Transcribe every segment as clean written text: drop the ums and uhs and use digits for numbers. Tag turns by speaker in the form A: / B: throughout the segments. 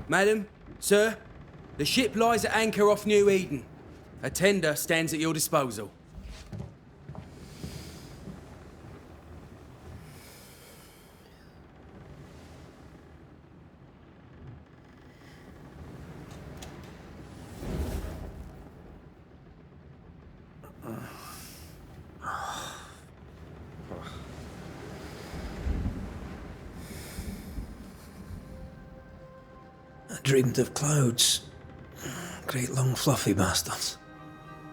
A: Madam, sir, the ship lies at anchor off New Eden. A tender stands at your disposal.
B: I dreamed of clouds. Great long fluffy bastards.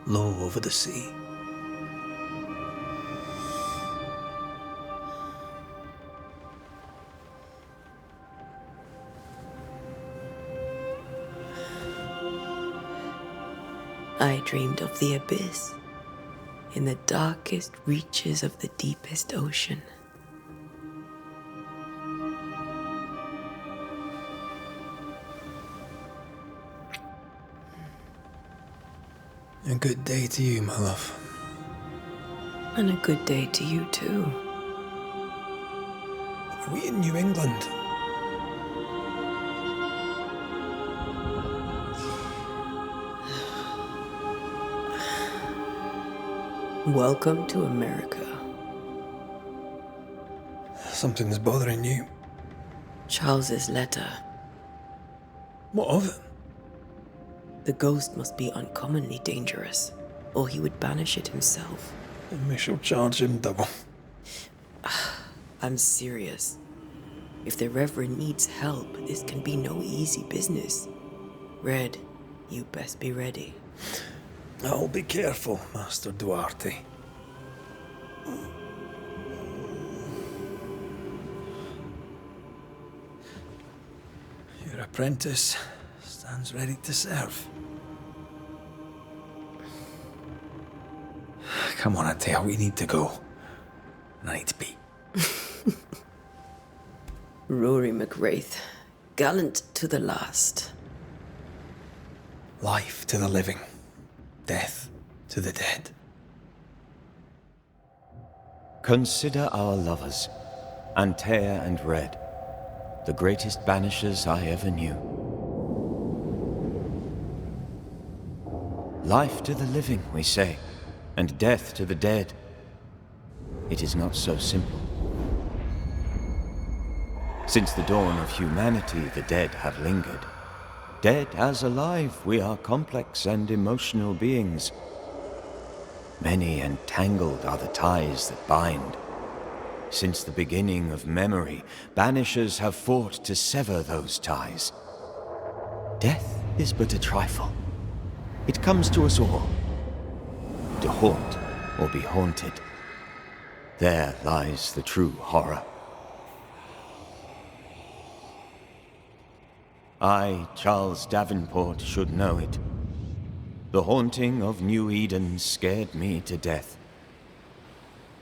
B: Low over the sea.
C: I dreamed of the abyss, in the darkest reaches of the deepest ocean.
B: A good day to you, my love.
C: And a good day to you too.
B: Are we in New England?
C: Welcome to America.
B: Something's bothering you.
C: Charles's letter.
B: What of it?
C: The ghost must be uncommonly dangerous, or he would banish it himself.
B: And we shall charge him double.
C: I'm serious. If the Reverend needs help, this can be no easy business. Red, you best be ready.
B: I'll be careful, Master Duarte. Your apprentice stands ready to serve. Come on, Atea, we need to go. And I need to pee.
C: Rory McWraith, gallant to the last.
B: Life to the living, death to the dead.
D: Consider our lovers, Antea and Red, the greatest banishers I ever knew. Life to the living, we say, and death to the dead. It is not so simple. Since the dawn of humanity, the dead have lingered. Dead as alive, we are complex and emotional beings. Many and tangled are the ties that bind. Since the beginning of memory, banishers have fought to sever those ties. Death is but a trifle. It comes to us all. To haunt or be haunted. There lies the true horror. I, Charles Davenport, should know it. The haunting of New Eden scared me to death.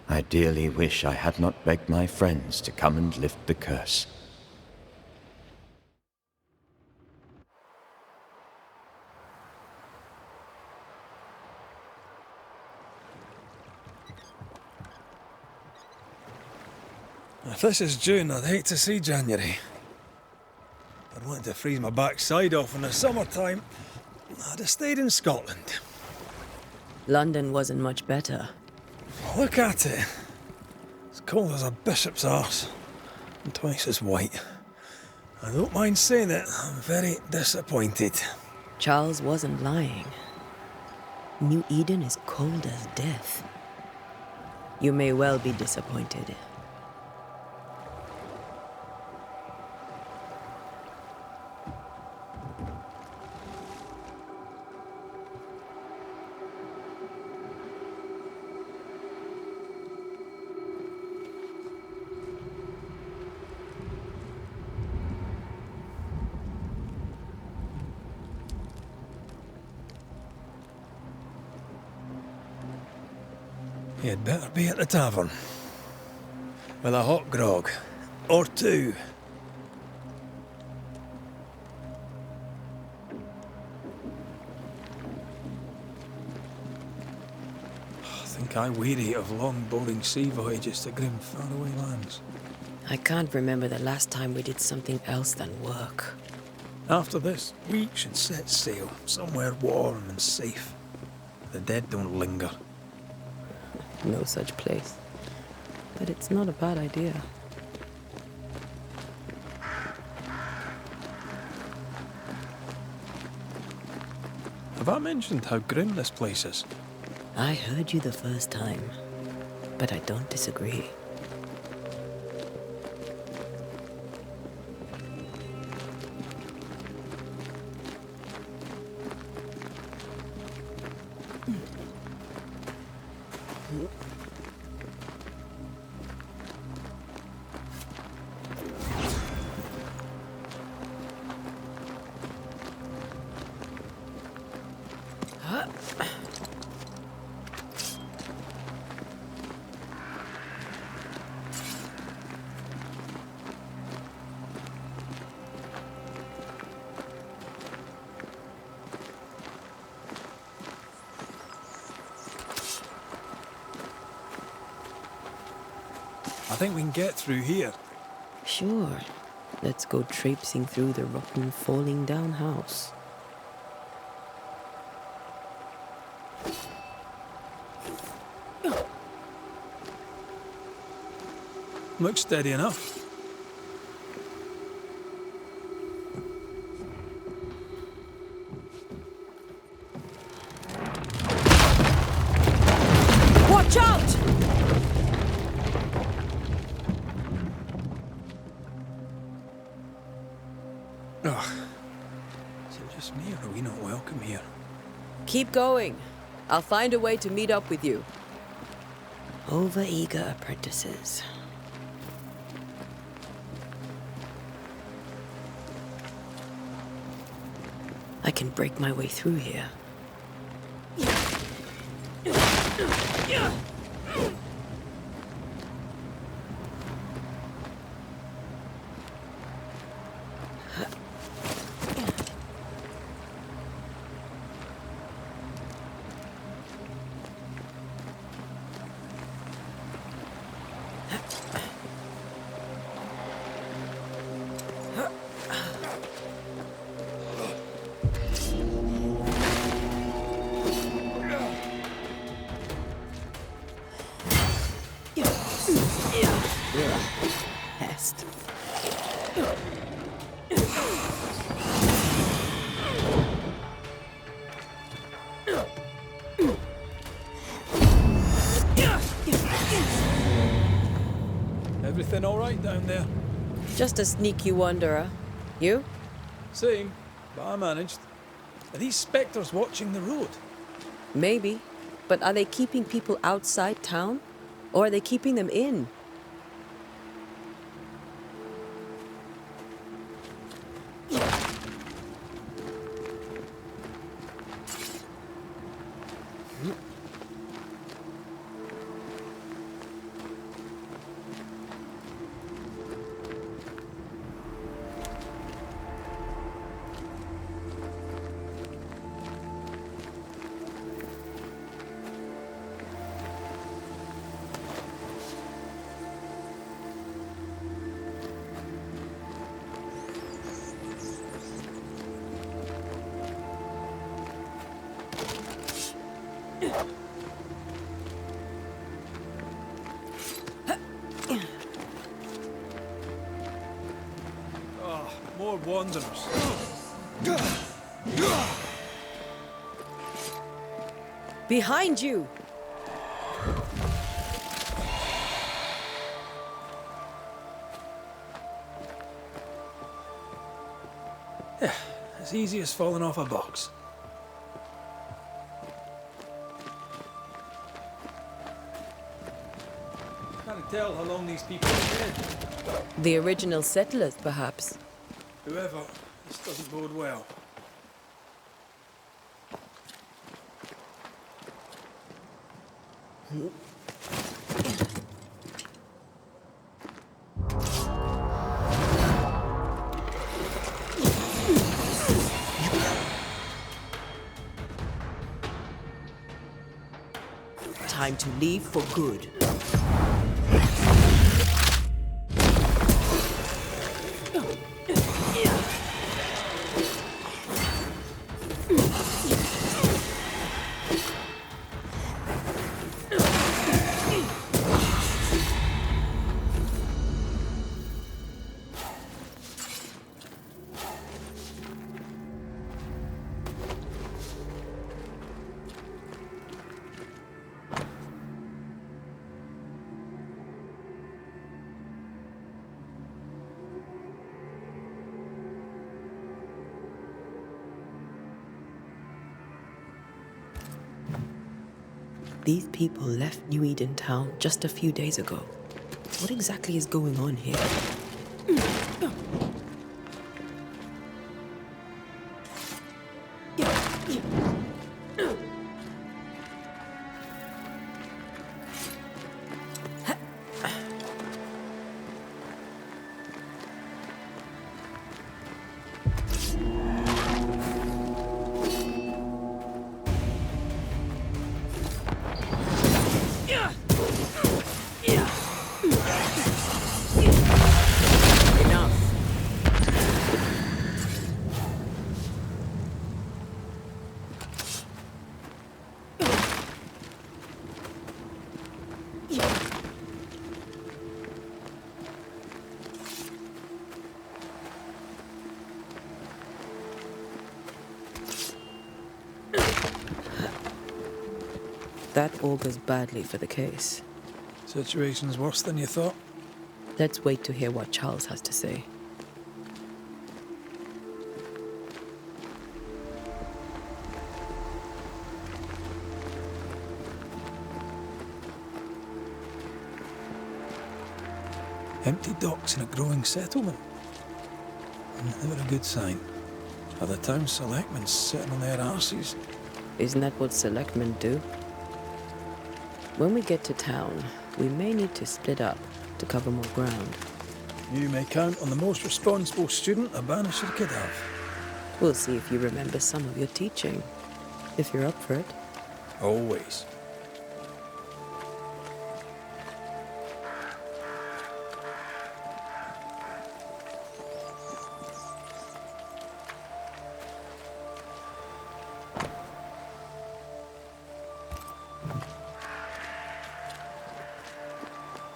D: I dearly wish I had not begged my friends to come and lift the curse.
B: If this is June, I'd hate to see January. I'd want to freeze my backside off in the summertime. I'd have stayed in Scotland.
C: London wasn't much better.
B: Look at it. It's cold as a bishop's arse. And twice as white. I don't mind saying it, I'm very disappointed.
C: Charles wasn't lying. New Eden is cold as death. You may well be disappointed.
B: You'd better be at the tavern. With a hot grog. Or two. I think I weary of long, boring sea voyages to grim, faraway lands.
C: I can't remember the last time we did something else than work.
B: After this, we should set sail somewhere warm and safe. The dead don't linger.
C: No such place. But it's not a bad idea.
B: Have I mentioned how grim this place is?
C: I heard you the first time, but I don't disagree.
B: I think we can get through here.
C: Sure. Let's go traipsing through the rotten, falling down house.
B: Looks steady enough.
C: Watch out!
B: Ugh. Is it just me, or are we not welcome here?
C: Keep going. I'll find a way to meet up with you. Over-eager apprentices. I can break my way through here. Pest.
B: Everything all right down there?
C: Just a sneaky wanderer. You?
B: Same, but I managed. Are these spectres watching the road?
C: Maybe. But are they keeping people outside town? Or are they keeping them in?
B: More wanderers.
C: Behind you!
B: Yeah, as easy as falling off a box. Can't tell how long these people are dead.
C: The original settlers, perhaps.
B: Whoever, this doesn't bode well.
C: Time to leave for good. These people left New Eden Town just a few days ago. What exactly is going on here? That augurs badly for the case.
B: Situation's worse than you thought.
C: Let's wait to hear what Charles has to say.
B: Empty docks in a growing settlement. Never a good sign. Are the town selectmen sitting on their arses?
C: Isn't that what selectmen do? When we get to town, we may need to split up to cover more ground.
B: You may count on the most responsible student a Banisher could have.
C: We'll see if you remember some of your teaching, if you're up for it.
B: Always.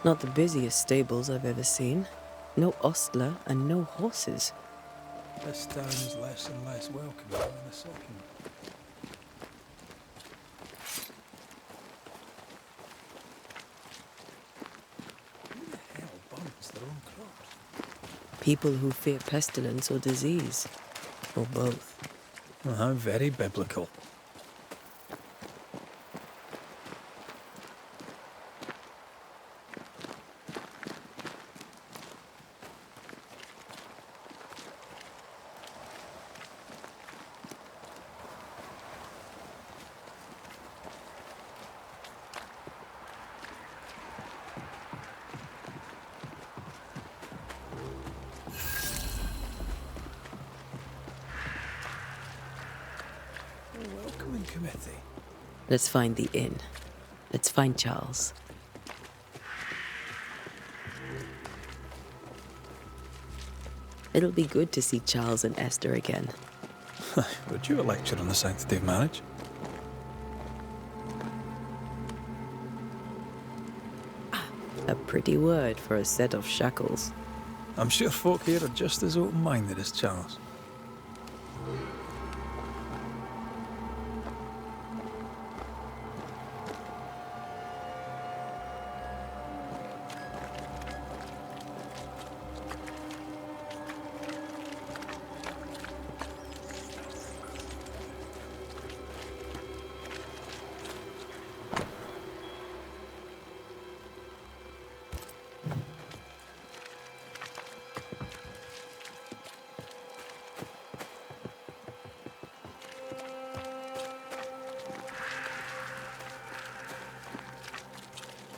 C: Not the busiest stables I've ever seen. No ostler and no horses.
B: This town is less and less welcoming by the second. Who the hell burns their own crops?
C: People who fear pestilence or disease. Or both.
B: Well, how very biblical. Welcoming committee.
C: Let's find the inn. Let's find Charles. It'll be good to see Charles and Esther again.
B: Would you a lecture on the sanctity of marriage?
C: A pretty word for a set of shackles.
B: I'm sure folk here are just as open-minded as Charles.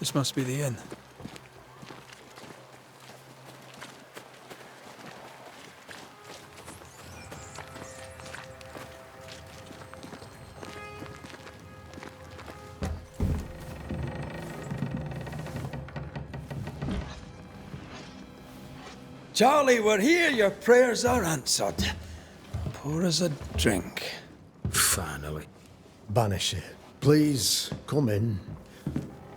B: This must be the inn. Charlie, we're here. Your prayers are answered. Pour us a drink.
A: Finally.
E: Banisher, please come in.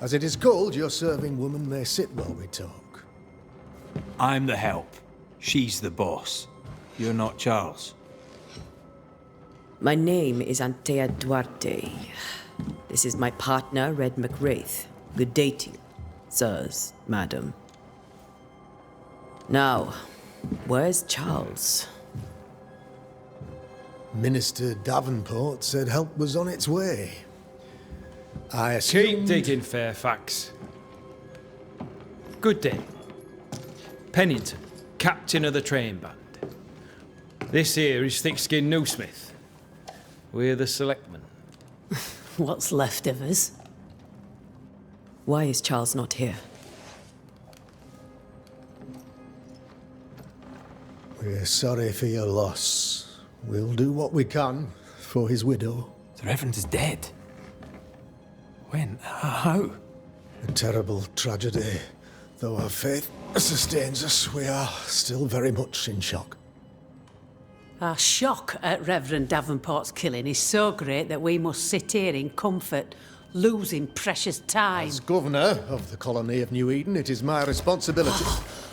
E: As it is called, your serving woman may sit while we talk.
B: I'm the help. She's the boss. You're not Charles.
C: My name is Antea Duarte. This is my partner, Red McWraith. Good day to you, sirs, madam. Now, where's Charles?
E: Minister Davenport said help was on its way. I assumed...
A: Keep digging, Fairfax. Good day. Pennington, captain of the train band. This here is Thick-Skinned Newsmith. We're the selectmen.
C: What's left of us? Why is Charles not here?
E: We're sorry for your loss. We'll do what we can for his widow.
B: The Reverend is dead. When? How?
E: A terrible tragedy. Though our faith sustains us, we are still very much in shock.
F: Our shock at Reverend Davenport's killing is so great that we must sit here in comfort, losing precious time.
E: As governor of the colony of New Eden, it is my responsibility.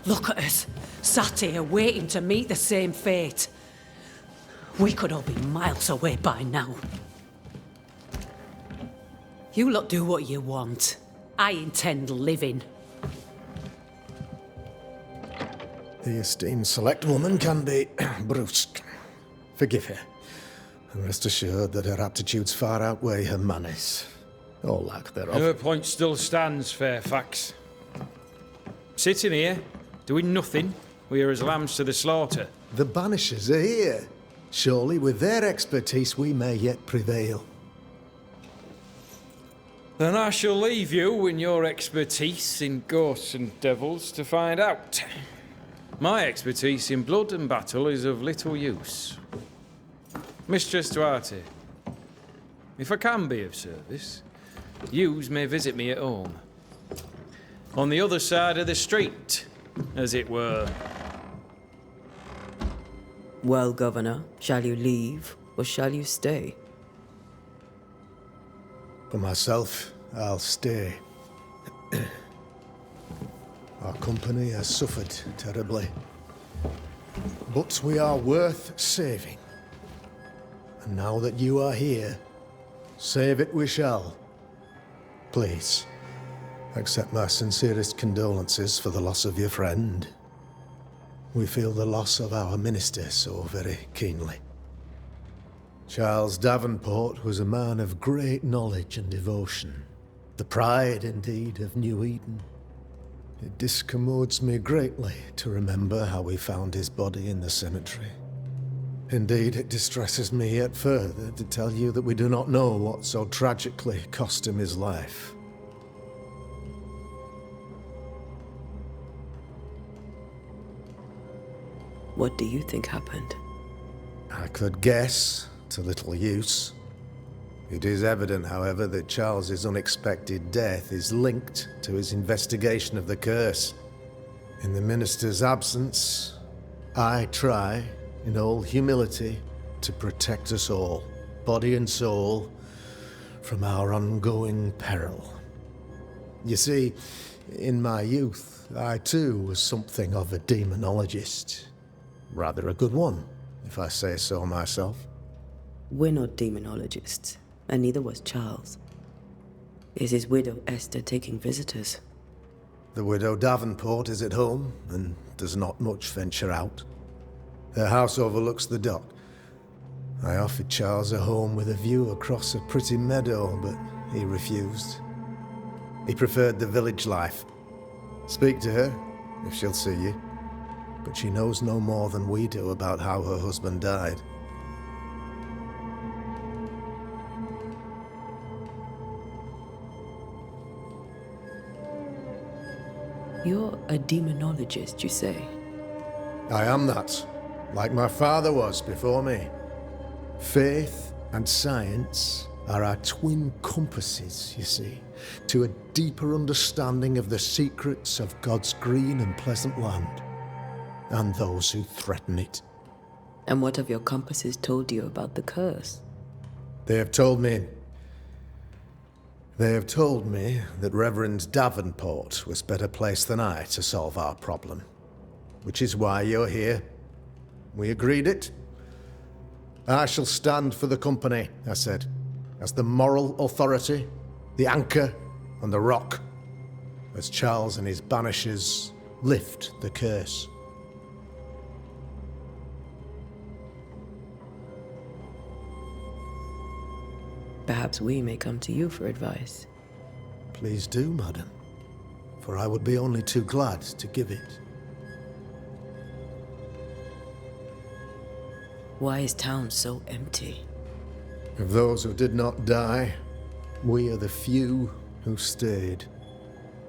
F: Look at us, sat here waiting to meet the same fate. We could all be miles away by now. You lot do what you want. I intend living.
E: The esteemed select woman can be brusque. Forgive her. And rest assured that her aptitudes far outweigh her manners. Or lack thereof.
A: Her point still stands, Fairfax. Sitting here, doing nothing, we are as lambs to the slaughter.
E: The Banishers are here. Surely with their expertise we may yet prevail.
A: Then I shall leave you and your expertise in ghosts and devils to find out. My expertise in blood and battle is of little use. Mistress Duarte, if I can be of service, yous may visit me at home. On the other side of the street, as it were.
C: Well, Governor, shall you leave or shall you stay?
E: For myself, I'll stay. Our company has suffered terribly. But we are worth saving. And now that you are here, save it we shall. Please, accept my sincerest condolences for the loss of your friend. We feel the loss of our minister so very keenly. Charles Davenport was a man of great knowledge and devotion. The pride, indeed, of New Eden. It discommodes me greatly to remember how we found his body in the cemetery. Indeed, it distresses me yet further to tell you that we do not know what so tragically cost him his life.
C: What do you think happened?
E: I could guess, to little use. It is evident, however, that Charles's unexpected death is linked to his investigation of the curse. In the minister's absence, I try, in all humility, to protect us all, body and soul, from our ongoing peril. You see, in my youth, I too was something of a demonologist. Rather a good one, if I say so myself.
C: We're not demonologists, and neither was Charles. Is his widow Esther taking visitors?
E: The widow Davenport is at home, and does not much venture out. Her house overlooks the dock. I offered Charles a home with a view across a pretty meadow, but he refused. He preferred the village life. Speak to her, if she'll see you. But she knows no more than we do about how her husband died.
C: You're a demonologist, you say?
E: I am that, like my father was before me. Faith and science are our twin compasses, you see, to a deeper understanding of the secrets of God's green and pleasant land, and those who threaten it.
C: And what have your compasses told you about the curse?
E: They have told me that Reverend Davenport was better placed than I to solve our problem. Which is why you're here. We agreed it. I shall stand for the company, I said, as the moral authority, the anchor, and the rock, as Charles and his Banishers lift the curse.
C: Perhaps we may come to you for advice.
E: Please do, madam, for I would be only too glad to give it.
C: Why is town so empty?
E: Of those who did not die, we are the few who stayed.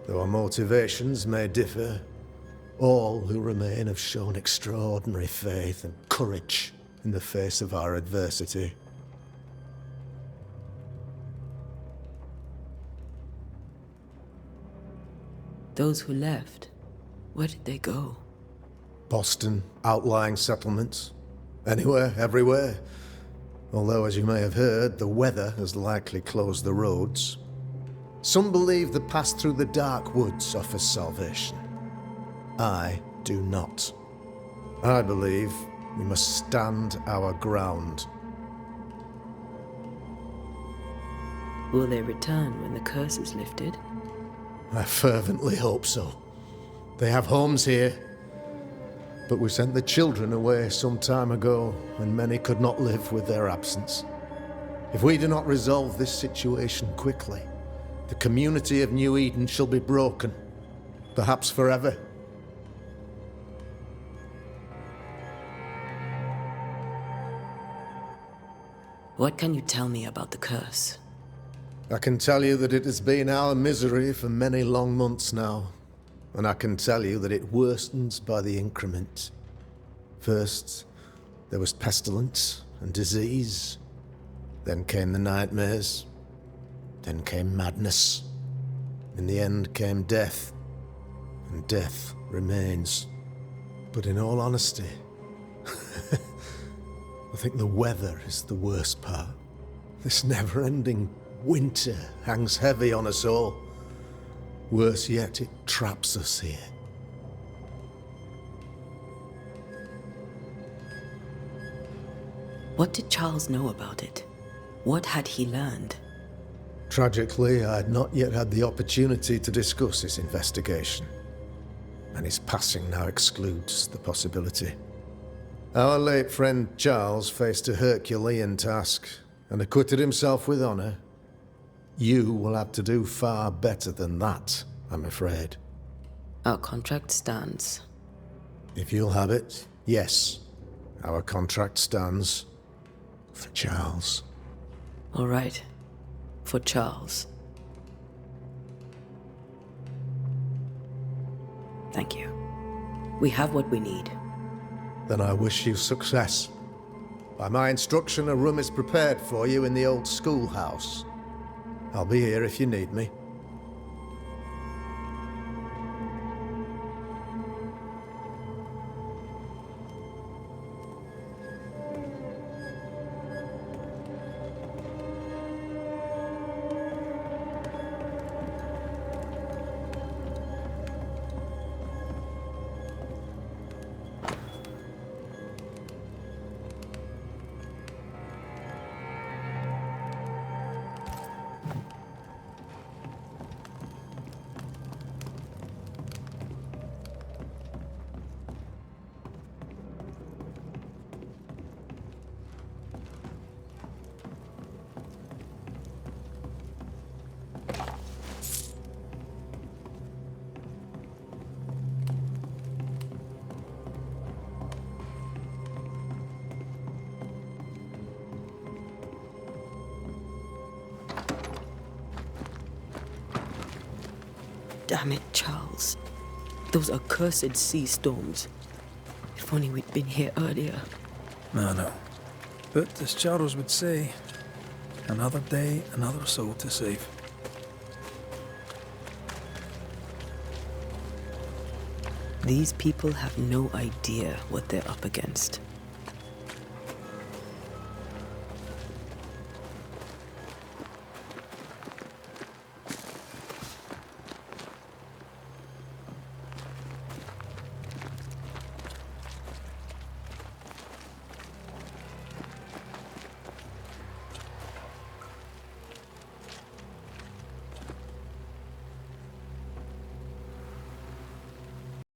E: Though our motivations may differ, all who remain have shown extraordinary faith and courage in the face of our adversity.
C: Those who left, where did they go?
E: Boston, outlying settlements. Anywhere, everywhere. Although, as you may have heard, the weather has likely closed the roads. Some believe the path through the dark woods offers salvation. I do not. I believe we must stand our ground.
C: Will they return when the curse is lifted?
E: I fervently hope so. They have homes here. But we sent the children away some time ago, and many could not live with their absence. If we do not resolve this situation quickly, the community of New Eden shall be broken, perhaps forever.
C: What can you tell me about the curse?
E: I can tell you that it has been our misery for many long months now, and I can tell you that it worstens by the increment. First, there was pestilence and disease. Then came the nightmares. Then came madness. In the end came death, and death remains. But in all honesty, I think the weather is the worst part. This never-ending winter hangs heavy on us all. Worse yet, it traps us here.
C: What did Charles know about it? What had he learned?
E: Tragically, I had not yet had the opportunity to discuss his investigation, and his passing now excludes the possibility. Our late friend Charles faced a Herculean task and acquitted himself with honor. You will have to do far better than that, I'm afraid.
C: Our contract stands.
E: If you'll have it, yes, our contract stands for Charles.
C: All right. For Charles. Thank you. We have what we need.
E: Then I wish you success. By my instruction, a room is prepared for you in the old schoolhouse. I'll be here if you need me.
C: Damn it, Charles. Those accursed sea storms. If only we'd been here earlier.
B: No. But as Charles would say, another day, another soul to save.
C: These people have no idea what they're up against.